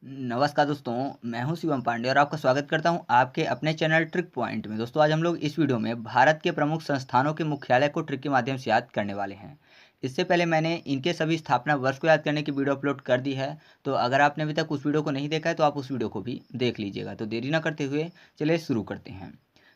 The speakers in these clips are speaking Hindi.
नमस्कार दोस्तों, मैं हूं शिवम पांडे और आपका स्वागत करता हूं आपके अपने चैनल ट्रिक पॉइंट में। दोस्तों, आज हम लोग इस वीडियो में भारत के प्रमुख संस्थानों के मुख्यालय को ट्रिक के माध्यम से याद करने वाले हैं। इससे पहले मैंने इनके सभी स्थापना वर्ष को याद करने की वीडियो अपलोड कर दी है, तो अगर आपने अभी तक उस वीडियो को नहीं देखा है तो आप उस वीडियो को भी देख लीजिएगा। तो देरी ना करते हुए चलिए शुरू करते हैं।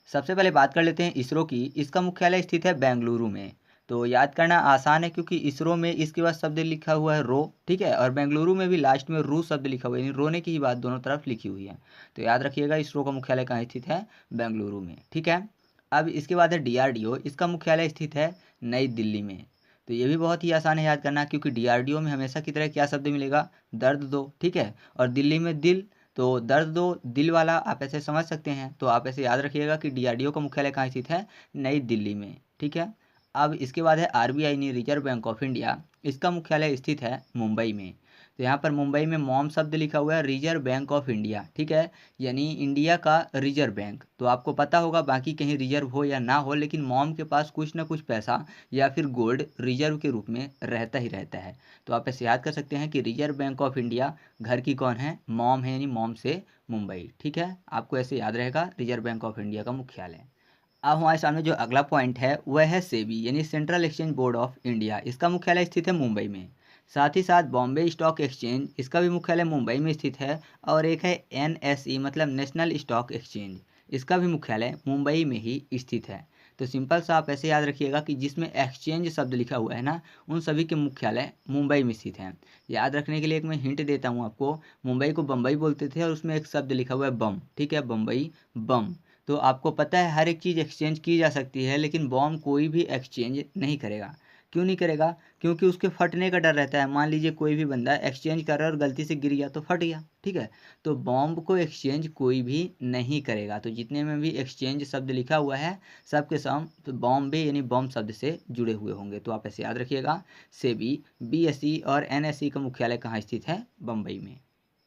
सबसे पहले बात कर लेते हैं इसरो की। इसका मुख्यालय स्थित है बेंगलुरु में। तो याद करना आसान है क्योंकि इसरो में इसके बाद शब्द लिखा हुआ है रो, ठीक है, और बेंगलुरु में भी लास्ट में रू शब्द लिखा हुआ है, यानी रोने की ही बात दोनों तरफ लिखी हुई है। तो याद रखिएगा इसरो का मुख्यालय कहाँ स्थित है, बेंगलुरु में, ठीक है। अब इसके बाद है डीआरडीओ। इसका मुख्यालय स्थित है नई दिल्ली में। तो ये भी बहुत ही आसान है याद करना क्योंकि डीआरडीओ में हमेशा की तरह क्या शब्द मिलेगा, दर्द दो, ठीक है, और दिल्ली में दिल, तो दर्द दो दिल वाला आप ऐसे समझ सकते हैं। तो आप ऐसे याद रखिएगा कि डीआरडीओ का मुख्यालय कहाँ स्थित है, नई दिल्ली में, ठीक है। अब इसके बाद है आरबीआई यानी रिजर्व बैंक ऑफ इंडिया। इसका मुख्यालय स्थित है मुंबई में। तो यहाँ पर मुंबई में मॉम शब्द लिखा हुआ है, रिजर्व बैंक ऑफ इंडिया, ठीक है, यानी इंडिया का रिजर्व बैंक। तो आपको पता होगा बाकी कहीं रिजर्व हो या ना हो, लेकिन मॉम के पास कुछ ना कुछ पैसा या फिर गोल्ड रिजर्व के रूप में रहता ही रहता है। तो आप ऐसे याद कर सकते हैं कि रिजर्व बैंक ऑफ इंडिया घर की कौन है, मॉम है, यानी मॉम से मुंबई, ठीक है। आपको ऐसे याद रहेगा रिजर्व बैंक ऑफ इंडिया का मुख्यालय। अब हमारे सामने जो अगला पॉइंट है वह है सेबी यानी central exchange board of India. इसका मुख्यालय स्थित है मुंबई में। साथ ही साथ बॉम्बे स्टॉक एक्सचेंज, इसका भी मुख्यालय मुंबई में स्थित है। और एक है एनएसई मतलब नेशनल स्टॉक एक्सचेंज, इसका भी मुख्यालय मुंबई में ही स्थित है। तो सिंपल सा आप ऐसे याद रखिएगा कि जिसमें एक्सचेंज शब्द लिखा हुआ है ना, उन सभी के मुख्यालय मुंबई में स्थित हैं। याद रखने के लिए एक मैं हिंट देता हूँ आपको। मुंबई को बम्बई बोलते थे और उसमें एक शब्द लिखा हुआ है बम, ठीक है, बम्बई बम। तो आपको पता है हर एक चीज़ एक्सचेंज की जा सकती है, लेकिन बॉम्ब कोई भी एक्सचेंज नहीं करेगा। क्यों नहीं करेगा? क्योंकि उसके फटने का डर रहता है। मान लीजिए कोई भी बंदा एक्सचेंज कर रहा है और गलती से गिर गया तो फट गया, ठीक है। तो बॉम्ब को एक्सचेंज कोई भी नहीं करेगा। तो जितने में भी एक्सचेंज शब्द लिखा हुआ है सब के सब तो बॉम्ब भी यानी बॉम्ब शब्द से जुड़े हुए होंगे। तो आप ऐसे याद रखिएगा। सेबी, बीएसई और एनएसई का मुख्यालय कहाँ स्थित है, बम्बई में।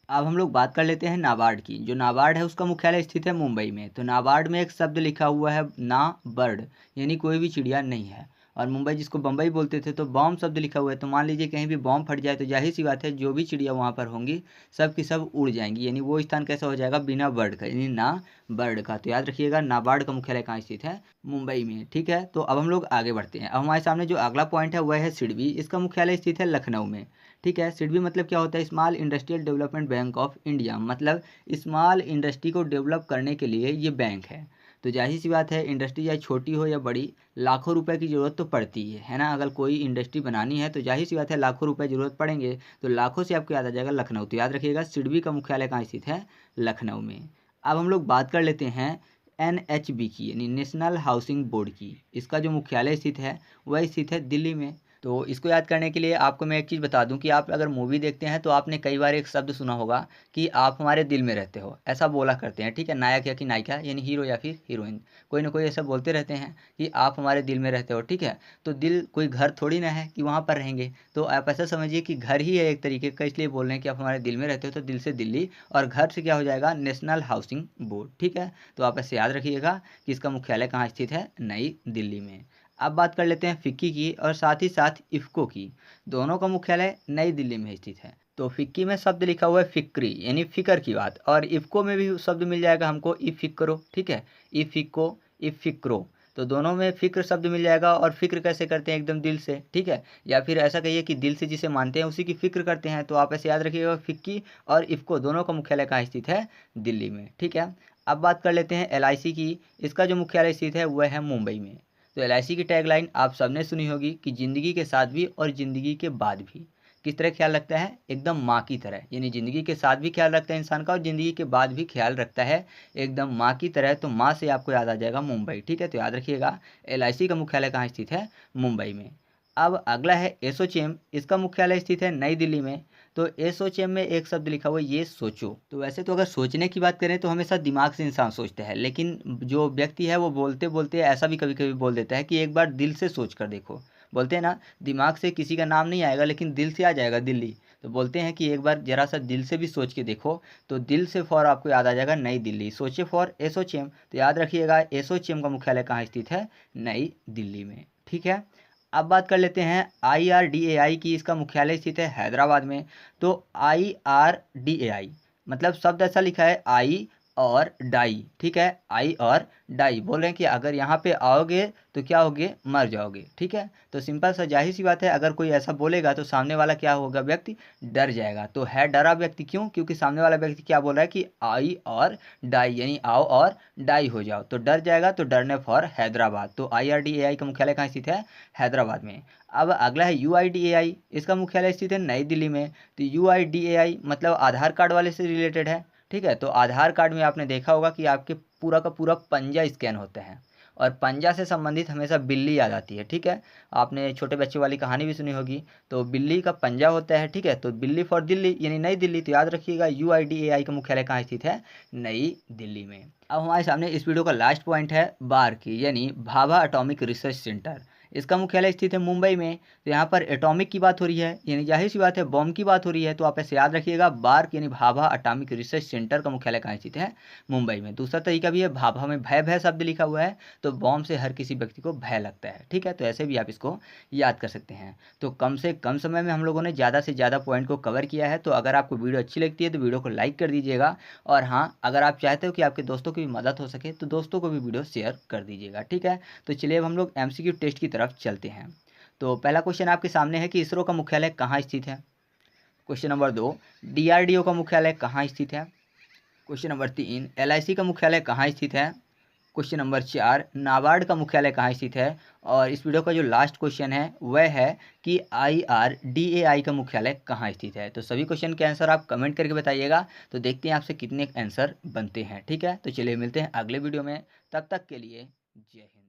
अब हम लोग बात कर लेते हैं नाबार्ड की। जो नाबार्ड है उसका मुख्यालय स्थित है मुंबई में। तो नाबार्ड में एक शब्द लिखा हुआ है ना बर्ड, यानी कोई भी चिड़िया नहीं है। और मुंबई जिसको बम्बई बोलते थे तो बॉम्ब शब्द लिखा हुआ है। तो मान लीजिए कहीं भी बॉम्ब फट जाए तो जाहिर सी बात है जो भी चिड़िया वहाँ पर होंगी सब की सब उड़ जाएंगी, यानी वो स्थान कैसा हो जाएगा, बिना बर्ड का, यानी ना बर्ड का। तो याद रखिएगा नाबार्ड का मुख्यालय कहाँ स्थित है, मुंबई में, ठीक है। तो अब हम लोग आगे बढ़ते हैं। अब हमारे सामने जो अगला पॉइंट है वह है सिडबी। इसका मुख्यालय स्थित है लखनऊ में, ठीक है। सिडबी मतलब क्या होता है, small industrial development bank of India, मतलब स्मॉल इंडस्ट्री को डेवलप करने के लिए ये बैंक है। तो जाहिर सी बात है इंडस्ट्री चाहे छोटी हो या बड़ी, लाखों रुपए की ज़रूरत तो पड़ती है ना। अगर कोई इंडस्ट्री बनानी है तो जाहिर सी बात है लाखों रुपए ज़रूरत पड़ेंगे। तो लाखों से आपको याद आ जाएगा लखनऊ। तो याद रखिएगा सिडबी का मुख्यालय कहाँ स्थित है, लखनऊ में। अब हम लोग बात कर लेते हैं एनएचबी की यानी नेशनल हाउसिंग बोर्ड की। इसका जो मुख्यालय स्थित है वह स्थित है दिल्ली में। तो इसको याद करने के लिए आपको मैं एक चीज़ बता दूं कि आप अगर मूवी देखते हैं तो आपने कई बार एक शब्द सुना होगा कि आप हमारे दिल में रहते हो, ऐसा बोला करते हैं, ठीक है। नायक या कि नायिका यानी हीरो या फिर हीरोइन, कोई ना कोई ऐसा बोलते रहते हैं कि आप हमारे दिल में रहते हो, ठीक है। तो दिल कोई घर थोड़ी ना है कि वहाँ पर रहेंगे। तो आप ऐसा समझिए कि घर ही है एक तरीके का, इसलिए बोल रहे हैं कि आप हमारे दिल में रहते हो। तो दिल से दिल्ली और घर से क्या हो जाएगा, नेशनल हाउसिंग बोर्ड, ठीक है। तो आप ऐसे याद रखिएगा कि इसका मुख्यालय कहाँ स्थित है, नई दिल्ली में। अब बात कर लेते हैं फिक्की की और साथ ही साथ इफ़्को की। दोनों का मुख्यालय नई दिल्ली में स्थित है। तो फिक्की में शब्द लिखा हुआ है फिक्री यानी फिकर की बात, और इफ़्को में भी शब्द मिल जाएगा हमको इफ़िक्रो, ठीक है, इफ़िको, इफ़िक्रो। तो दोनों में फिक्र शब्द मिल जाएगा। और फिक्र कैसे करते हैं, एकदम दिल से, ठीक है। या फिर ऐसा कहिए कि दिल से जिसे मानते हैं उसी की फिक्र करते हैं। तो आप ऐसे याद रखिएगा फिक्की और इफ़्को दोनों का मुख्यालय कहाँ स्थित है, दिल्ली में, ठीक है। अब बात कर लेते हैं एलआईसी की। इसका जो मुख्यालय स्थित है वह है मुंबई में। तो एलआईसी की टैगलाइन आप सबने सुनी होगी कि ज़िंदगी के साथ भी और ज़िंदगी के बाद भी। किस तरह ख्याल रखता है, एकदम माँ की तरह, यानी ज़िंदगी के साथ भी ख्याल रखता है इंसान का और ज़िंदगी के बाद भी ख्याल रखता है एकदम माँ की तरह। तो माँ से आपको याद आ जाएगा मुंबई, ठीक है। तो याद रखिएगा एलआईसी का मुख्यालय कहाँ स्थित है, मुंबई में। अब अगला है एसोचैम। इसका मुख्यालय स्थित है नई दिल्ली में। तो एसोचैम में एक शब्द लिखा हुआ है ये सोचो। तो वैसे तो अगर सोचने की बात करें तो हमेशा दिमाग से इंसान सोचता है, लेकिन जो व्यक्ति है वो बोलते बोलते ऐसा भी कभी कभी बोल देता है कि एक बार दिल से सोच कर देखो। बोलते हैं ना, दिमाग से किसी का नाम नहीं आएगा लेकिन दिल से आ जाएगा दिल्ली। तो बोलते हैं कि एक बार जरा सा दिल से भी सोच के देखो। तो दिल से फॉर आपको याद आ जाएगा नई दिल्ली, सोचे फॉर एसोचैम। तो याद रखिएगा एसोचैम का मुख्यालय कहाँ स्थित है, नई दिल्ली में, ठीक है। अब बात कर लेते हैं आईआरडीएआई की। इसका मुख्यालय स्थित है हैदराबाद में। तो आईआरडीएआई मतलब शब्द ऐसा लिखा है आई और डाई, ठीक है, आई और डाई बोल रहे हैं कि अगर यहाँ पे आओगे तो क्या होगे, मर जाओगे, ठीक है। तो सिंपल सा जाहिर सी बात है, अगर कोई ऐसा बोलेगा तो सामने वाला क्या होगा, व्यक्ति डर जाएगा। तो है डरा व्यक्ति, क्यों, क्योंकि सामने वाला व्यक्ति क्या बोल रहा है कि आई और डाई यानी आओ और डाई हो जाओ, तो डर जाएगा। तो डरने फॉर हैदराबाद। तो IRDAI का मुख्यालय कहाँ स्थित है, हैदराबाद में। अब अगला है UIDAI, इसका मुख्यालय स्थित है नई दिल्ली में। तो UIDAI मतलब आधार कार्ड वाले से रिलेटेड है, ठीक है। तो आधार कार्ड में आपने देखा होगा कि आपके पूरा का पूरा पंजा स्कैन होता है, और पंजा से संबंधित हमेशा बिल्ली याद आती है, ठीक है। आपने छोटे बच्चे वाली कहानी भी सुनी होगी, तो बिल्ली का पंजा होता है, ठीक है। तो बिल्ली फॉर दिल्ली यानी नई दिल्ली। तो याद रखिएगा UIDAI का मुख्यालय कहाँ स्थित है, नई दिल्ली में। अब हमारे सामने इस वीडियो का लास्ट पॉइंट है बार की, यानी भाभा एटॉमिक रिसर्च सेंटर। इसका मुख्यालय स्थित है मुंबई में। तो यहाँ पर एटॉमिक की बात हो रही है, यानी जाहिर सी बात है बॉम्ब की बात हो रही है। तो आप ऐसे याद रखिएगा, बार्क यानी भाभा एटॉमिक रिसर्च सेंटर का मुख्यालय कहाँ स्थित है, मुंबई में। दूसरा तरीका भी है, भाभा में भय भय शब्द लिखा हुआ है, तो बॉम्ब से हर किसी व्यक्ति को भय लगता है, ठीक है। तो ऐसे भी आप इसको याद कर सकते हैं। तो कम से कम समय में हम लोगों ने ज़्यादा से ज़्यादा पॉइंट को कवर किया है। तो अगर आपको वीडियो अच्छी लगती है तो वीडियो को लाइक कर दीजिएगा, और हाँ, अगर आप चाहते हो कि आपके दोस्तों की भी मदद हो सके तो दोस्तों को भी वीडियो शेयर कर दीजिएगा, ठीक है। तो चलिए अब हम लोग MCQ टेस्ट की तरफ चलते हैं। तो पहला क्वेश्चन आपके सामने है कि इसरो का मुख्यालय कहाँ स्थित है। क्वेश्चन नंबर 2, DRDO का मुख्यालय कहाँ स्थित है। क्वेश्चन नंबर 3, LIC का मुख्यालय कहाँ स्थित है। क्वेश्चन नंबर 4, नाबार्ड का मुख्यालय कहाँ स्थित है। और इस वीडियो का जो लास्ट क्वेश्चन है वह है कि IRDAI का मुख्यालय कहाँ स्थित है। तो सभी क्वेश्चन के आंसर आप कमेंट करके बताइएगा। तो देखते हैं आपसे कितने आंसर बनते हैं, ठीक है। तो चलिए मिलते हैं अगले वीडियो में, तब तक के लिए जय हिंद।